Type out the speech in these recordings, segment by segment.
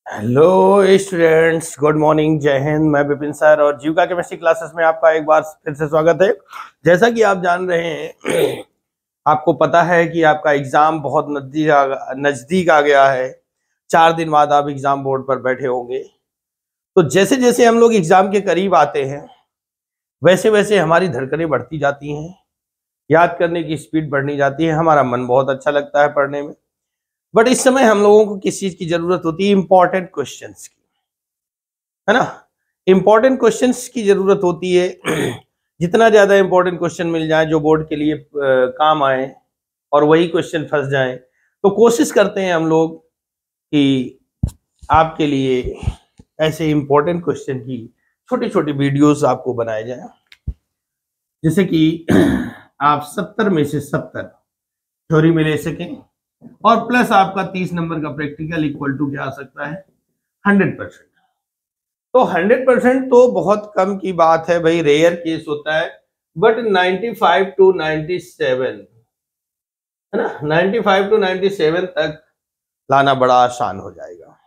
Hello students, good morning, जय हिंद। मैं Vipin sir और जीव का केमिस्ट्री क्लासेस में आपका एक बार फिर से स्वागत है। जैसा कि आप जान रहे हैं, आपको पता है कि आपका एग्जाम बहुत नजदीक आ गया है। 4 दिन बाद आप एग्जाम बोर्ड पर बैठे होंगे। तो जैसे जैसे हम लोग एग्जाम के करीब आते हैं, वैसे वैसे हमारी धड़कनें बढ़ती जाती हैं, याद करने की स्पीड बढ़नी जाती है, हमारा मन बहुत अच्छा लगता है पढ़ने में। बट इस समय हम लोगों को किस चीज की जरूरत होती है? इंपॉर्टेंट क्वेश्चंस की, है ना। इंपॉर्टेंट क्वेश्चंस की जरूरत होती है। जितना ज्यादा इंपॉर्टेंट क्वेश्चन मिल जाए जो बोर्ड के लिए काम आए, और वही क्वेश्चन फंस जाए, तो कोशिश करते हैं हम लोग कि आपके लिए ऐसे इंपॉर्टेंट क्वेश्चन की छोटी छोटी वीडियोस आपको बनाए जाए, जैसे कि आप 70 में से 70 थ्योरी में ले सकें, और प्लस आपका 30 नंबर का प्रैक्टिकल इक्वल टू क्या आ सकता है? 100%। तो 100% तो बहुत कम की बात है भाई, रेयर केस होता है। बट 95 to 97, है ना, 95 to 97 तक लाना बड़ा आसान हो जाएगा।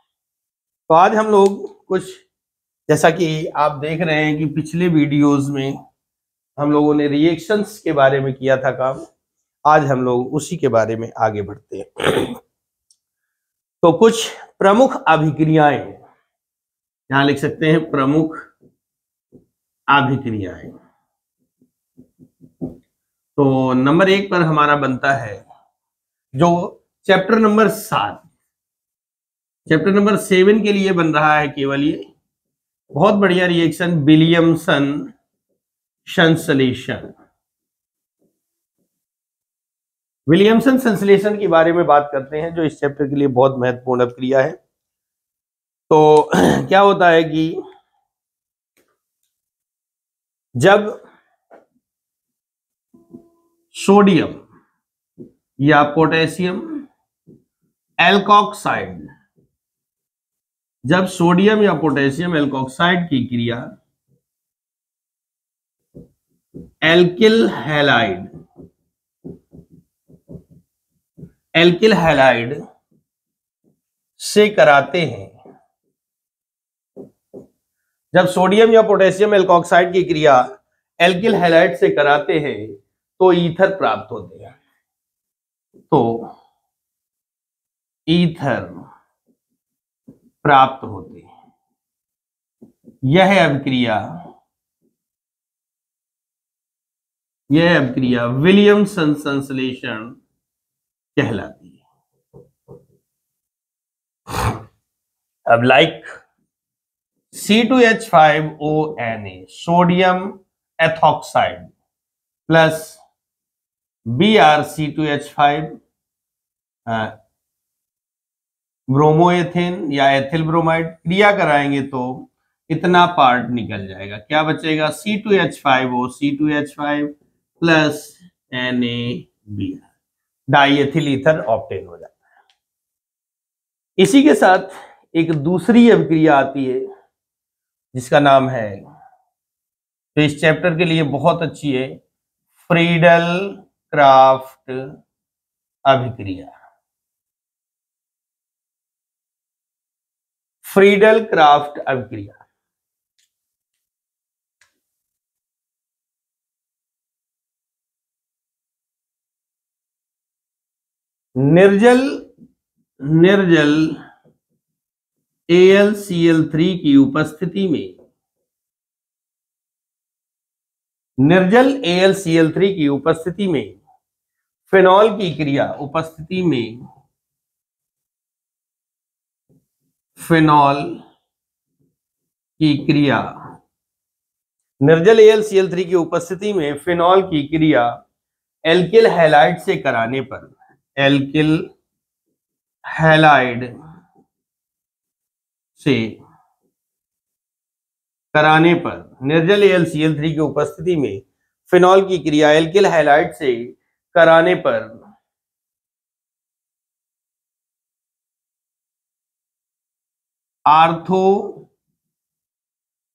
तो आज हम लोग कुछ, जैसा कि आप देख रहे हैं कि पिछले वीडियोस में हम लोगों ने रिएक्शंस के बारे में किया था काम, आज हम लोग उसी के बारे में आगे बढ़ते हैं। तो कुछ प्रमुख अभिक्रियाएं यहां लिख सकते हैं, प्रमुख अभिक्रियाएं। तो नंबर 1 पर हमारा बनता है जो चैप्टर नंबर 7, चैप्टर नंबर 7 के लिए बन रहा है केवल ये बहुत बढ़िया रिएक्शन, विलियमसन संश्लेषण। विलियमसन संश्लेषण के बारे में बात करते हैं, जो इस चैप्टर के लिए बहुत महत्वपूर्ण क्रिया है। तो क्या होता है कि जब सोडियम या पोटेशियम एल्कोक्साइड, जब सोडियम या पोटेशियम एल्कोक्साइड की क्रिया एल्किल हैलाइड से कराते हैं, जब सोडियम या पोटेशियम एल्कोक्साइड की क्रिया एल्किल हैलाइड से कराते हैं तो ईथर प्राप्त होते हैं। तो ईथर प्राप्त होते हैं। यह अभिक्रिया विलियमसन संश्लेषण कहलाती है। अब like C2H5ONa sodium ethoxide plus BrC2H5 bromoethane या एथिल ब्रोमाइड क्रिया कराएंगे तो इतना पार्ट निकल जाएगा। क्या बचेगा? C2H5O C2H5 plus NaBr, diethyl ether obtain हो जाता है। इसी के साथ एक दूसरी अभिक्रिया आती है जिसका नाम है, तो इस चैप्टर के लिए बहुत अच्छी है, फ्रीडल क्राफ्ट अभिक्रिया। फ्रीडल क्राफ्ट अभिक्रिया निर्जल AlCl3 की उपस्थिति में, निर्जल AlCl3 की उपस्थिति में फिनॉल की क्रिया, निर्जल AlCl3 की उपस्थिति में फिनॉल की क्रिया एल्किल हैलाइड से कराने पर, निर्जल AlCl3 की उपस्थिति में फिनॉल की क्रिया एल्किल हैलाइड से कराने पर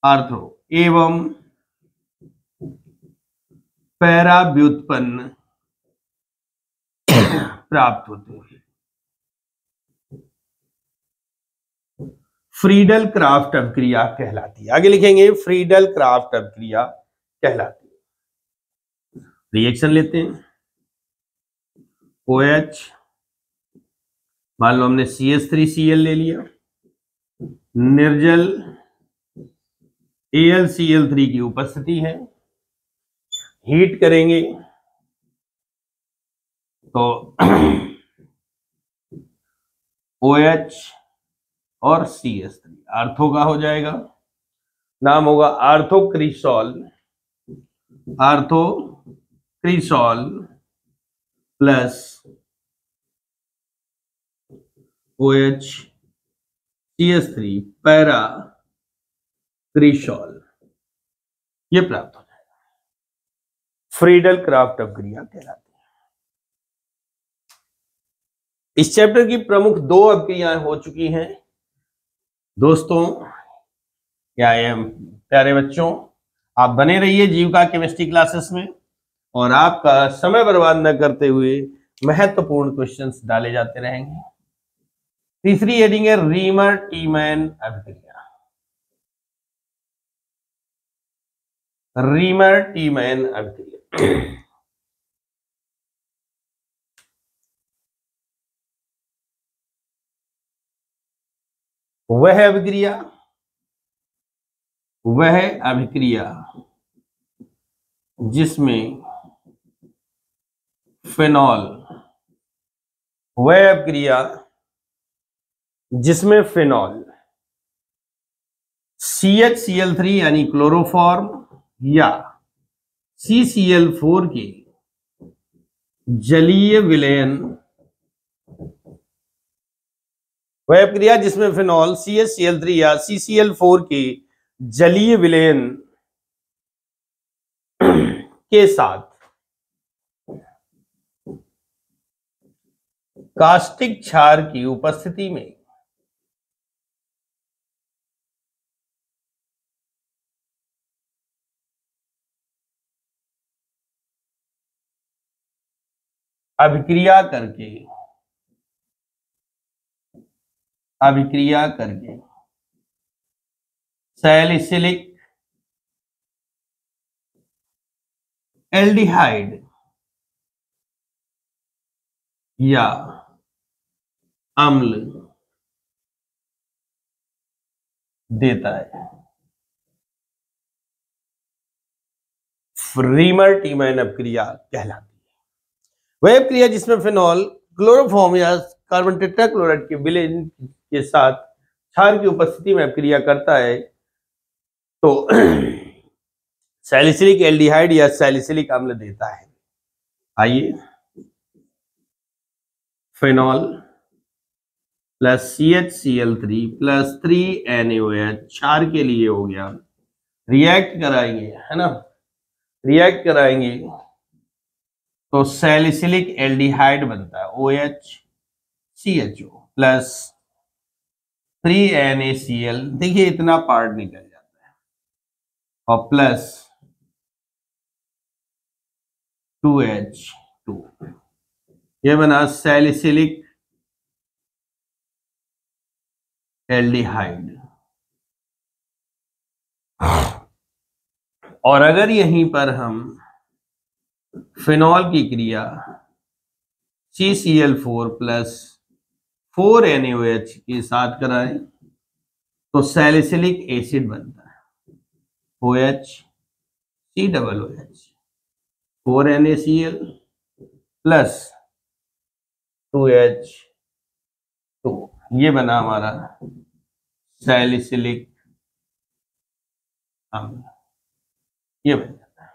आर्थो एवं पैरा व्युत्पन्न प्राप्त होते हैं। फ्रीडल क्राफ्ट अभिक्रिया कहलाती है। आगे लिखेंगे फ्रीडल क्राफ्ट अभिक्रिया कहलाती है। रिएक्शन लेते हैं। OH, मान लो हमने CH3Cl ले लिया, निर्जल AlCl3 की उपस्थिति है, हीट करेंगे तो OH और CH3 आर्थो का हो जाएगा, नाम होगा आर्थोक्रिसॉल, आर्थोक्रिसॉल प्लस OH CH3 पैरा क्रिसॉल, ये प्राप्त हो जाएगा। फ्रीडल क्राफ्ट अभिक्रिया कहलाती है। इस चैप्टर की प्रमुख 2 अभिक्रियाएं हो चुकी हैं दोस्तों। या प्यारे बच्चों, आप बने रहिए जीविका केमिस्ट्री क्लासेस में और आपका समय बर्बाद न करते हुए महत्वपूर्ण क्वेश्चंस डाले जाते रहेंगे। तीसरी हेडिंग है रीमर टीमैन अभिक्रिया। रीमर टीमैन अभिक्रिया वह अभिक्रिया जिसमें फिनॉल, वह अभिक्रिया जिसमें फिनॉल CHCl3 यानी क्लोरोफॉर्म या CCl4 के जलीय विलयन, वह अभिक्रिया जिसमें फिनॉल CHCl3 या CCl4 के जलीय विलयन के साथ कास्टिक क्षार की उपस्थिति में अभिक्रिया करके सैलिसिलिक एल्डिहाइड या अम्ल देता है। रीमर टीमैन अभिक्रिया कहलाती है। वह अभिक्रिया जिसमें फिनॉल क्लोरोफॉर्म या कार्बन टेट्राक्लोराइड के विलयन के साथ क्षार की उपस्थिति में अभिक्रिया करता है तो सैलिसिलिक एल्डिहाइड या सैलिसिलिक अम्ल देता है। आइए, phenol plus CHCl3 plus 3NaOH क्षार के लिए हो गया, रिएक्ट कराएंगे, है ना, रिएक्ट कराएंगे तो सैलिसिलिक एल्डिहाइड बनता है OHCHO प्लस 3NaCl, देखिए इतना पार्ट निकल जाता है, और प्लस 2H2, ये बना सैलिसिलिक एल्डिहाइड। और अगर यहीं पर हम फिनॉल की क्रिया CCl4 प्लस 4NaOH के साथ कराएं तो सैलिसिलिक एसिड बनता है OHCOOH 4NaCl प्लस 2H2, ये बना हमारा सैलिसिलिक अम्ल, ये बन जाता है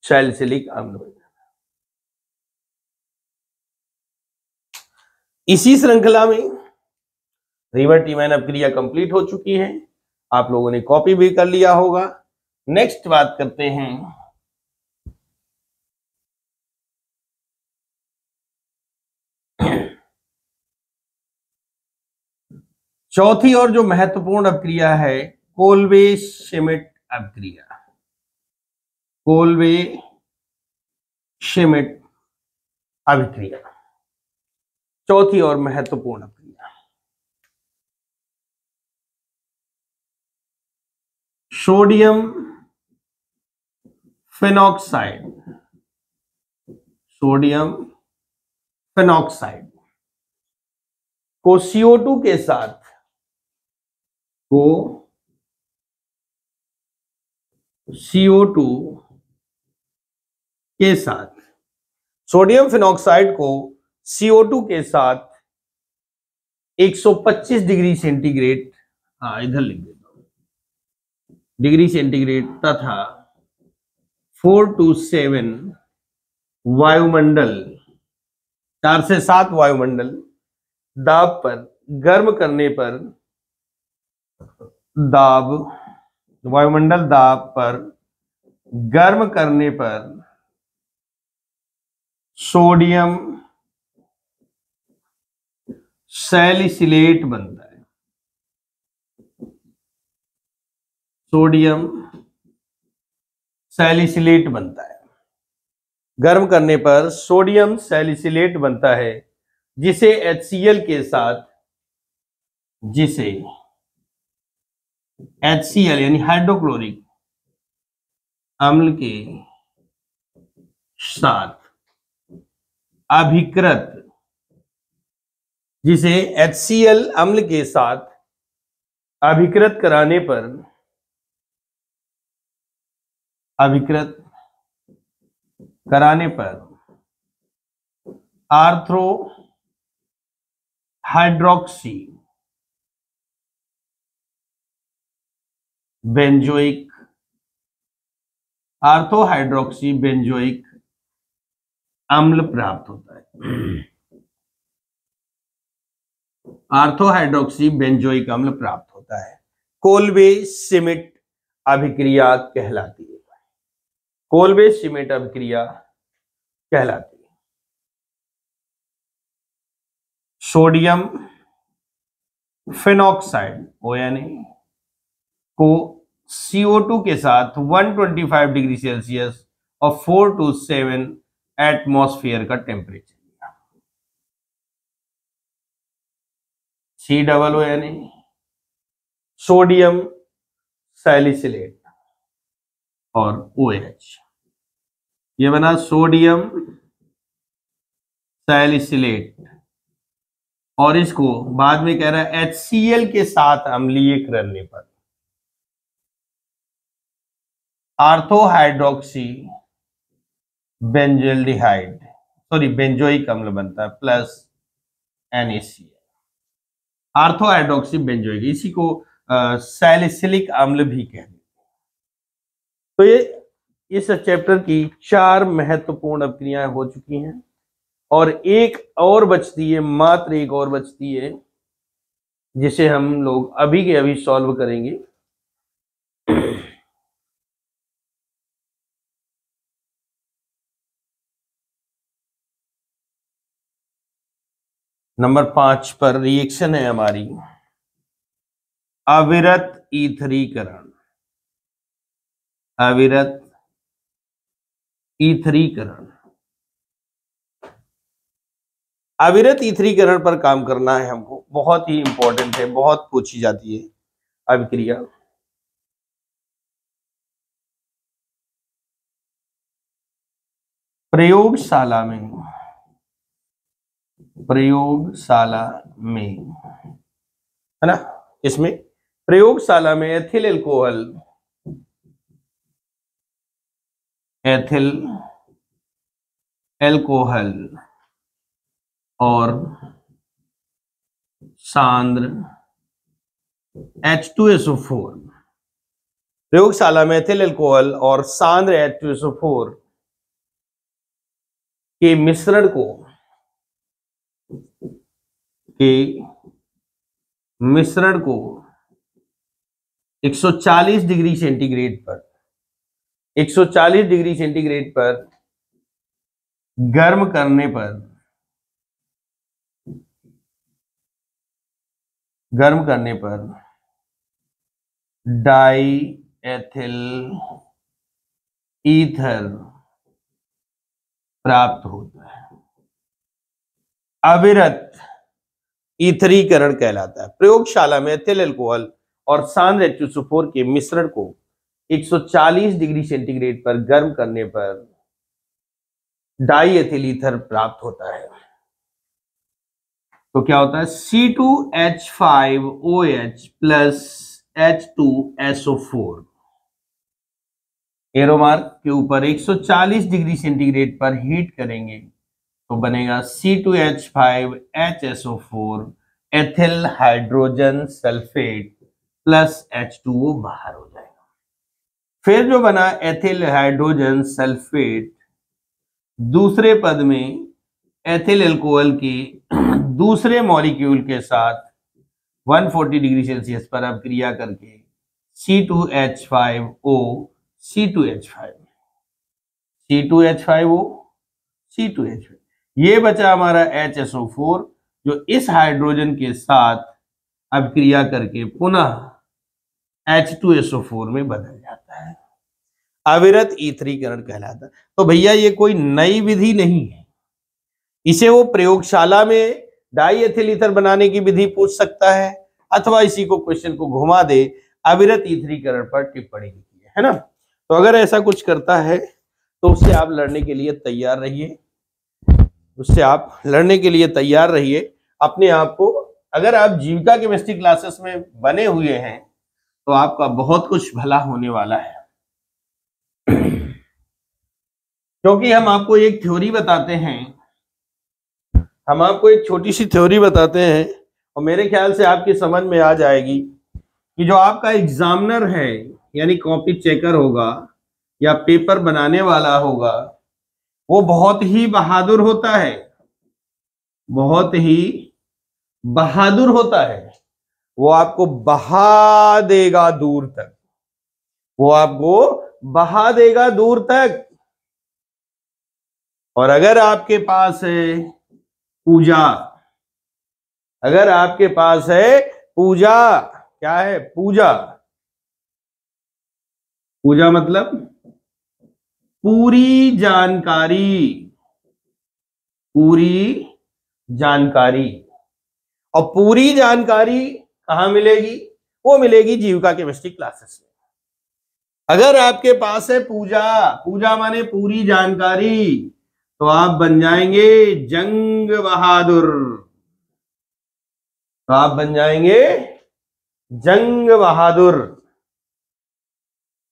सैलिसिलिक अम्ल बन जाता है। इसी श्रृंखला में रीमर टीमैन अभिक्रिया कंप्लीट हो चुकी है, आप लोगों ने कॉपी भी कर लिया होगा। नेक्स्ट बात करते हैं चौथी और जो महत्वपूर्ण अभिक्रिया है कोल्बे श्मिट अभिक्रिया। कोल्बे श्मिट अभिक्रिया चौथी और महत्वपूर्ण अभिक्रिया। सोडियम फेनॉक्साइड, सोडियम फेनॉक्साइड को CO2 के साथ CO2 के साथ, सोडियम फिनॉक्साइड को CO2 के साथ 125 डिग्री सेंटीग्रेड, इधर लिख देता हूं, डिग्री सेंटीग्रेड तथा 4 to 7 वायुमंडल, 4 से 7 वायुमंडल दाब पर गर्म करने पर, वायुमंडल दाब पर गर्म करने पर सोडियम सैलिसिलेट बनता है, सोडियम सैलिसिलेट बनता है। गर्म करने पर सोडियम सैलिसिलेट बनता है, जिसे HCl के साथ, जिसे HCl यानी हाइड्रोक्लोरिक अम्ल के साथ अभिकृत, जिसे HCl अम्ल के साथ अभिकृत कराने पर, अभिकृत कराने पर arthro hydroxy benzoic, orthohydroxy benzoic अम्ल प्राप्त होता है, आर्थोहाइड्रोक्सी बेंजोइक अम्ल प्राप्त होता है। कोल्बे श्मिट अभिक्रिया कहलाती है, कोल्बे श्मिट अभिक्रिया कहलाती है। सोडियम फेनॉक्साइड ONA को CO2 के साथ 125 डिग्री सेल्सियस और 4 to 7 एटमॉस्फेयर का टेम्परेचर लिया। COONA सोडियम सैलिसिलेट और OH, ये बना सोडियम सैलिसिलेट, और इसको बाद में कह रहा है HCl के साथ अम्लीय करने पर आर्थोहाइड्रोक्सी बेंजल्डिहाइड, सॉरी बेंजोइक अम्ल बनता है प्लस NaCl, आर्थोहाइड्रोक्सी बेंजोइक, इसी को सैलिसिलिक अम्ल भी कहते हैं। तो ये इस चैप्टर की 4 महत्वपूर्ण अभिक्रियाएं हो चुकी हैं, और एक और बचती है, मात्र एक और बचती है, जिसे हम लोग अभी के अभी सॉल्व करेंगे। नंबर 5 पर रिएक्शन है हमारी अविरत ईथरीकरण, अविरत ईथरीकरण। अविरत ईथरीकरण पर काम करना है हमको, बहुत ही इंपॉर्टेंट है, बहुत पूछी जाती है अभिक्रिया। प्रयोगशाला में है ना, इसमें प्रयोगशाला में एथिल एल्कोहल और सांद्र H2SO4, प्रयोगशाला में एथिल एल्कोहल और सांद्र H2SO4 के मिश्रण को 140 डिग्री सेंटीग्रेड पर, 140 डिग्री सेंटीग्रेड पर गर्म करने पर डाई एथिल ईथर प्राप्त होता है। अविरत ईथरीकरण कहलाता है। प्रयोगशाला में एथिल एल्कोहल और सांद्र H2SO4 के मिश्रण को 140 डिग्री सेंटीग्रेड पर गर्म करने पर डाई एथिल ईथर प्राप्त होता है। तो क्या होता है, C2H5OH plus H2SO4 arrow mark के ऊपर 140 डिग्री सेंटीग्रेड पर हीट करेंगे तो बनेगा C2H5HSO4 ethyl hydrogen sulphate plus H2O बाहर हो जाएगा। फिर जो बना एथिल हाइड्रोजन सल्फेट, दूसरे पद में एथिल अल्कोहल के दूसरे मॉलिक्यूल के साथ 140 डिग्री सेल्सियस पर अब क्रिया करके C2H5O C2H5 C2H5O C2H5 ये बचा हमारा HSO4 जो इस हाइड्रोजन के साथ अब क्रिया करके पुनः H2SO4 में बदल जाता है, अविरत ईथरीकरण कहलाता है। तो भैया ये कोई नई विधि नहीं है, इसे वो प्रयोगशाला में डाई एथिल ईथर बनाने की विधि पूछ सकता है अथवा इसी को क्वेश्चन को घुमा दे अविरत ईथरीकरण पर टिप्पणी लिखी है ना। तो अगर ऐसा कुछ करता है तो उससे आप लड़ने के लिए तैयार रहिए, उससे आप लड़ने के लिए तैयार रहिए अपने आप को। अगर आप जीविका केमिस्ट्री क्लासेस में बने हुए हैं तो आपका बहुत कुछ भला होने वाला है, क्योंकि हम आपको एक थ्योरी बताते हैं, हम आपको एक छोटी सी थ्योरी बताते हैं और मेरे ख्याल से आपकी समझ में आ जाएगी कि जो आपका एग्जामिनर है यानी कॉपी चेकर होगा या पेपर बनाने वाला होगा वो बहुत ही बहादुर होता है, बहुत ही बहादुर होता है। वो आपको बहा देगा दूर तक, वो आपको बहा देगा दूर तक। और अगर आपके पास है पूजा, अगर आपके पास है पूजा, क्या है पूजा, पूजा मतलब पूरी जानकारी, पूरी जानकारी। और पूरी जानकारी कहां मिलेगी, वो मिलेगी जीविका केमिस्ट्री क्लासेस में। अगर आपके पास है पूजा, पूजा माने पूरी जानकारी, तो आप बन जाएंगे जंग बहादुर, तो आप बन जाएंगे जंग बहादुर।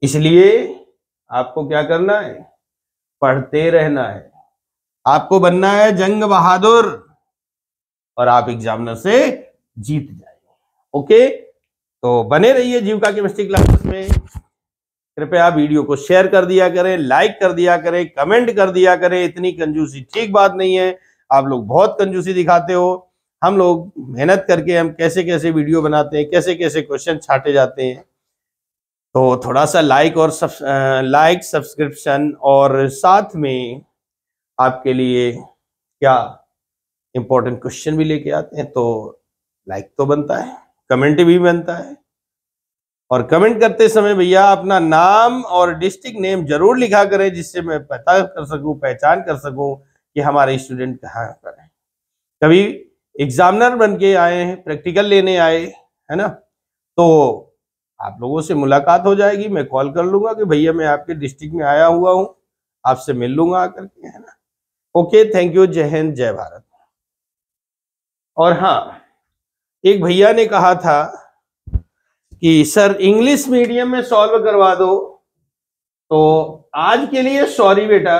इसलिए आपको क्या करना है, पढ़ते रहना है, आपको बनना है जंग बहादुर और आप एग्जामिनर से जीत जाएंगे। ओके, तो बने रहिए जीविका केमिस्ट्री क्लासेस में। कृपया वीडियो को शेयर कर दिया करें, लाइक कर दिया करें, कमेंट कर दिया करें। इतनी कंजूसी ठीक बात नहीं है, आप लोग बहुत कंजूसी दिखाते हो। हम लोग मेहनत करके हम कैसे कैसे वीडियो बनाते हैं, कैसे कैसे क्वेश्चन छाटे जाते हैं। तो थोड़ा सा लाइक और लाइक सब्सक्रिप्शन और साथ में आपके लिए क्या इंपॉर्टेंट क्वेश्चन भी लेके आते हैं, तो लाइक तो बनता है, कमेंट भी बनता है। और कमेंट करते समय भैया अपना नाम और डिस्ट्रिक्ट नेम जरूर लिखा करें, जिससे मैं पता कर सकूं, पहचान कर सकूं कि हमारे स्टूडेंट कहाँ पर हैं। कभी एग्जामिनर बन के आए हैं, प्रैक्टिकल लेने आए है ना, तो आप लोगों से मुलाकात हो जाएगी, मैं कॉल कर लूंगा कि भैया मैं आपके डिस्ट्रिक्ट में आया हुआ हूँ, आपसे मिल लूंगा आकर के, है ना। ओके, थैंक यू, जय हिंद जय भारत। और हाँ, एक भैया ने कहा था कि सर इंग्लिश मीडियम में सॉल्व करवा दो, तो आज के लिए सॉरी बेटा,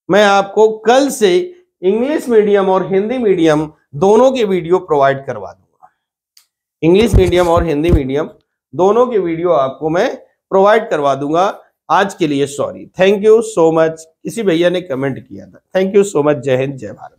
मैं आपको कल से इंग्लिश मीडियम और हिंदी मीडियम दोनों के वीडियो प्रोवाइड करवा दूंगा। इंग्लिश मीडियम और हिंदी मीडियम दोनों के वीडियो आपको मैं प्रोवाइड करवा दूंगा। आज के लिए sorry, thank you so much. किसी भैया ने कमेंट किया था, थैंक यू सो मच, जय हिंद जय भारत।